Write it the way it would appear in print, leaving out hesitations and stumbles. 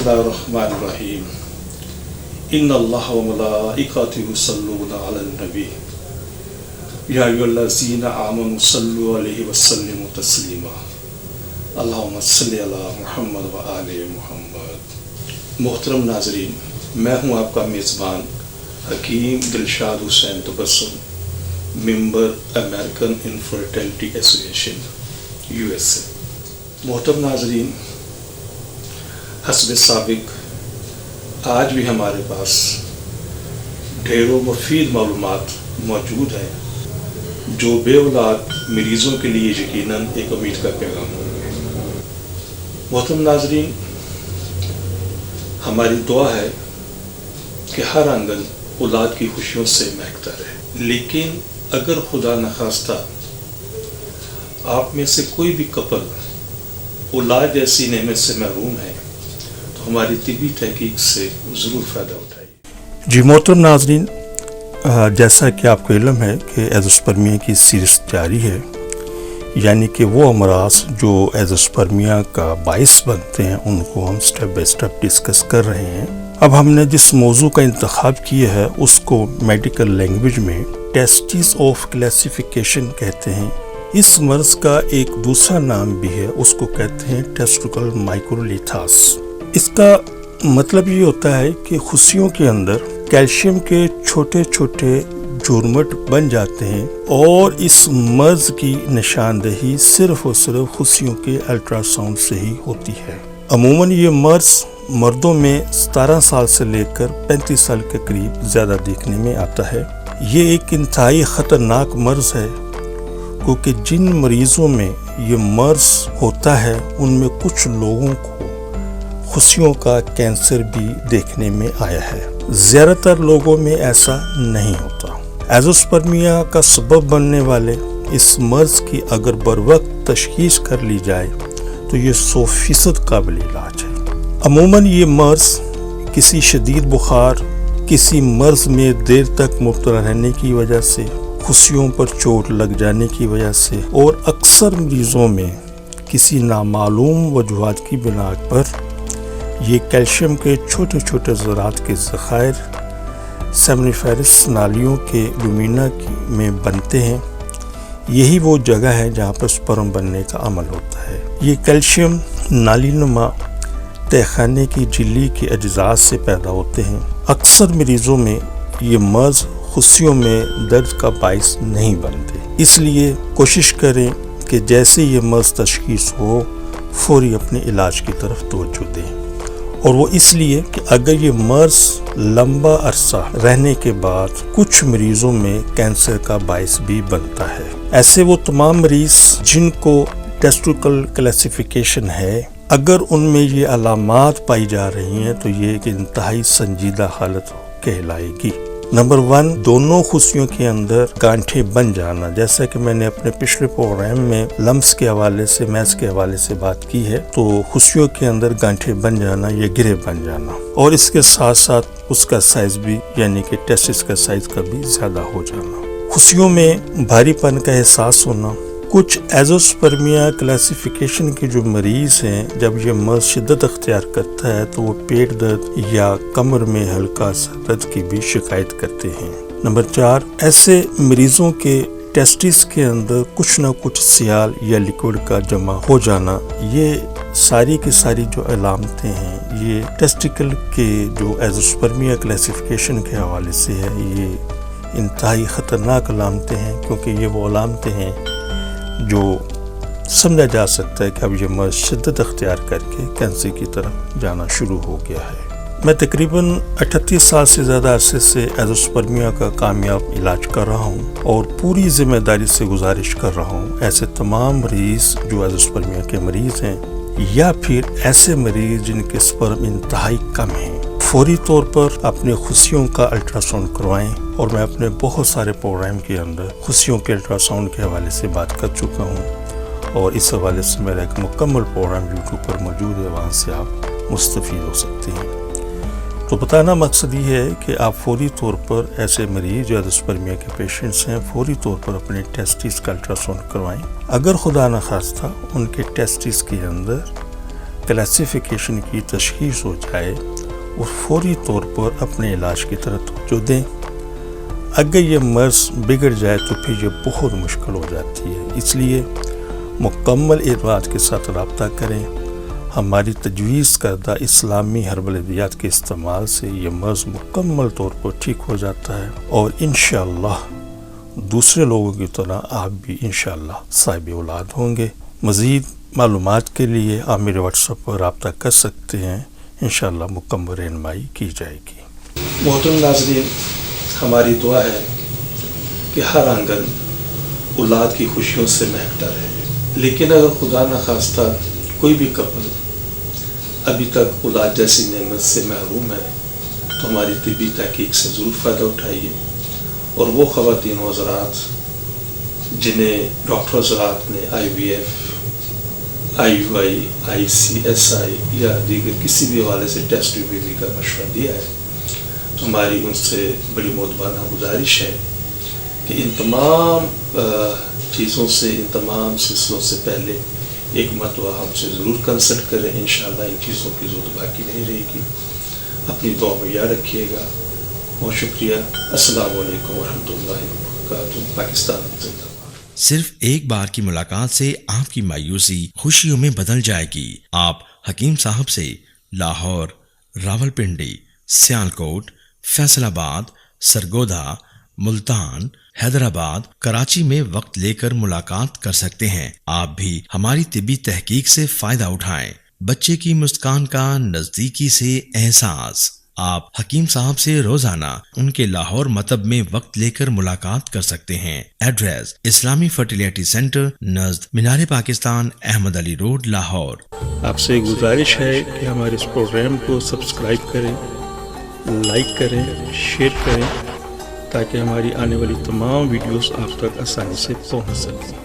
बिस्मिल्लाहिर्रहमानिर्रहीम इन्नल्लाह व मलाइकतहु युसल्लूना अलन नबी या अय्युहल्लज़ीना आमनु सल्लु अलैहि व सल्लिमु तस्लीमा अल्लाहुम्मा सल्लि अला मुहम्मद व आले मुहम्मद। मोहतरम नाज़रीन, मैं हूँ आपका मेज़बान Hakeem Dilshad Hussain Tabassum, member American infertility association USA। मोहतरम नाज़रीन, हस्ब साबिक आज भी हमारे पास ढेरों मुफीद मालूमात मौजूद हैं जो बेऔलाद मरीज़ों के लिए यकीनन एक उम्मीद का पैगाम होंगे। मोहतरम नाज़रीन, हमारी दुआ है कि हर आंगन औलाद की खुशियों से महकता रहे, लेकिन अगर खुदा न खास्ता आप में से कोई भी कपल औलाद जैसी नेमत से महरूम है तो हमारी तिबी तहकीक से ज़रूर फ़ायदा उठाइए। जी मोहतरम नाज़रीन, जैसा कि आपको इल्म है कि एज़ोस्पर्मिया की सीरीज़ जारी है, यानी कि वो अमराज जो एज़ोस्पर्मिया का बाइस बनते हैं उनको हम स्टेप बाय स्टेप डिस्कस कर रहे हैं। अब हमने जिस मौजू का इंतखाब किया है उसको मेडिकल लैंग्वेज में टेस्टिस ऑफ क्लासिफिकेशन कहते हैं। इस मर्ज का एक दूसरा नाम भी है, उसको कहते हैं टेस्टिकल माइक्रोलिथास। इसका मतलब ये होता है कि खुशियों के अंदर कैल्शियम के छोटे छोटे जुर्मट बन जाते हैं और इस मर्ज की निशानदेही सिर्फ और सिर्फ खुशियों के अल्ट्रासाउंड से ही होती है। अमूमन ये मर्ज मर्दों में 17 साल से लेकर 35 साल के करीब ज़्यादा देखने में आता है। ये एक इंतहाई ख़तरनाक मर्ज है क्योंकि जिन मरीज़ों में ये मर्ज होता है उनमें कुछ लोगों को खुशियों का कैंसर भी देखने में आया है। ज़्यादातर लोगों में ऐसा नहीं होता। एज़ोस्पर्मिया का सबब बनने वाले इस मर्ज की अगर बरवक्त तशख़ीस कर ली जाए तो ये 100% काबिल इलाज है। अमूमन ये मर्ज किसी शदीद बुखार, किसी मर्ज में देर तक मुब्तला रहने की वजह से, खुशियों पर चोट लग जाने की वजह से और अक्सर मरीज़ों में किसी नामालूम वजूहात की बिना पर ये कैल्शियम के छोटे छोटे ज़रात के ज़खायर सेमनीफेरस नालियों के लुमिना में बनते हैं। यही वो जगह है जहाँ पर स्पर्म बनने का अमल होता है। ये कैल्शियम नालीनुमा तहखाने की झिल्ली के अज्जा से पैदा होते हैं। अक्सर मरीज़ों में ये मर्ज खुशियों में दर्द का बाइस नहीं बनते, इसलिए कोशिश करें कि जैसे ये मर्ज तशख़ीस हो फौरी अपने इलाज की तरफ तवज्जो दें। और वो इसलिए कि अगर ये मर्ज लंबा अरसा रहने के बाद कुछ मरीज़ों में कैंसर का बाइस भी बनता है। ऐसे वो तमाम मरीज़ जिनको टेस्टिकल क्लासिफिकेशन है, अगर उनमें ये अलामात पाई जा रही हैं तो ये एक इंतहाई संजीदा हालत कहलाएगी। नंबर 1, दोनों खुशियों के अंदर गांठें बन जाना। जैसा कि मैंने अपने पिछले प्रोग्राम में लम्स के हवाले से, मैस के हवाले से बात की है, तो खुशियों के अंदर गांठें बन जाना, ये गिरे बन जाना और इसके साथ साथ उसका साइज भी, यानी कि टेस्टिस का साइज का भी ज्यादा हो जाना। खुशियों में भारीपन का एहसास होना। कुछ एज़ोस्पर्मिया क्लासिफिकेशन के जो मरीज़ हैं, जब ये मर्ज शिद्दत अख्तियार करता है तो वो पेट दर्द या कमर में हल्का सा दर्द की भी शिकायत करते हैं। नंबर 4, ऐसे मरीज़ों के टेस्टिस के अंदर कुछ ना कुछ सियाल या लिक्विड का जमा हो जाना। ये सारी की सारी जो अलामतें हैं ये टेस्टिकल के जो एज़ोस्पर्मिया क्लासिफिकेशन के हवाले से है, ये इंतहाई ख़तरनाक अलामतें हैं क्योंकि ये वो अलामतें हैं जो समझा जा सकता है कि अब ये मर्ज शिद्दत अख्तियार करके कैंसर की तरफ जाना शुरू हो गया है। मैं तकरीबन 38 साल से ज़्यादा अरसे से एज़ोस्पर्मिया का कामयाब इलाज कर रहा हूँ और पूरी ज़िम्मेदारी से गुजारिश कर रहा हूँ ऐसे तमाम मरीज़ जो एज़ोस्पर्मिया के मरीज़ हैं या फिर ऐसे मरीज़ जिनके स्पर्म इंतहाई कम हैं, फौरी तौर पर अपने खुशियों का अल्ट्रासाउंड करवाएं। और मैं अपने बहुत सारे प्रोग्राम के अंदर खुशियों के अल्ट्रासाउंड के हवाले से बात कर चुका हूँ और इस हवाले से मेरा एक मुकम्मल प्रोग्राम यूट्यूब पर मौजूद है, वहाँ से आप मुस्तफ़ीद हो सकते हैं। तो बताना मकसद ये है कि आप फौरी तौर पर ऐसे मरीज जो एज़ोस्पर्मिया के पेशेंट्स हैं फौरी तौर पर अपने टेस्टिस का अल्ट्रासाउंड करवाएं। अगर खुदा न खास्ता उनके टेस्टिस के अंदर کلاسیفیکیشن کی تشخیص ہو جائے اور فوری طور پر اپنے علاج کی طرف توجہ دیں. اگر یہ مرض بگڑ جائے تو پھر یہ بہت مشکل ہو جاتی ہے. اس لیے مکمل اعتماد کے ساتھ رابطہ کریں. ہماری تجویز کردہ اسلامی ہربل ادویات کے استعمال سے یہ مرض مکمل طور پر ٹھیک ہو جاتا ہے اور انشاءاللہ دوسرے لوگوں کی طرح آپ بھی انشاءاللہ صاحب اولاد ہوں گے. مزید معلومات کے لیے آپ میرے واٹس ایپ پر رابطہ کر سکتے ہیں. انشاءاللہ مکمل رہنمائی کی جائے گی. محترم ناظرین، ہماری دعا ہے کہ ہر آنگن اولاد کی خوشیوں سے مہکتا رہے. لیکن اگر خدا نخواستہ کوئی بھی کپل ابھی تک اولاد جیسی نعمت سے محروم ہے تو ہماری طبی تحقیق سے ضرور فائدہ اٹھائیے. اور وہ خواتین و حضرات جنہیں ڈاکٹر حضرات نے IVF IUI ICSI یا دیگر کسی بھی حوالے سے ٹیسٹ بیبی کا مشورہ دیا ہے تو ہماری ان سے بڑی معتبرانہ گزارش ہے کہ ان تمام چیزوں سے، ان تمام سلسلوں سے پہلے ایک مرتبہ ہم سے ضرور کنسلٹ کریں. انشاءاللہ ان چیزوں کی ضرورت باقی نہیں رہے گی. اپنی دعا میں یاد رکھیے گا. بہت شکریہ. السلام علیکم ورحمۃ اللہ وبرکاتہ. پاکستان زندہ باد. صرف ایک بار کی ملاقات سے آپ کی مایوسی خوشیوں میں بدل جائے گی. آپ حکیم صاحب سے لاہور، راولپنڈی، سیالکوٹ، فیصل آباد، سرگودا، ملتان، حیدرآباد، کراچی میں وقت لے کر ملاقات کر سکتے ہیں. آپ بھی ہماری طبی تحقیق سے فائدہ اٹھائیں. بچے کی مسکان کا نزدیکی سے احساس. آپ حکیم صاحب سے روزانہ ان کے لاہور مطب میں وقت لے کر ملاقات کر سکتے ہیں. ایڈریس: اسلامی فرٹیلیٹی سینٹر نزد مینار پاکستان، احمد علی روڈ، لاہور. آپ سے گزارش ہے کہ ہمارے اس پروگرام کو سبسکرائب کریں، لائک کریں، شیئر کریں تاکہ ہماری آنے والی تمام ویڈیوز آپ تک آسانی سے پہنچ سکیں.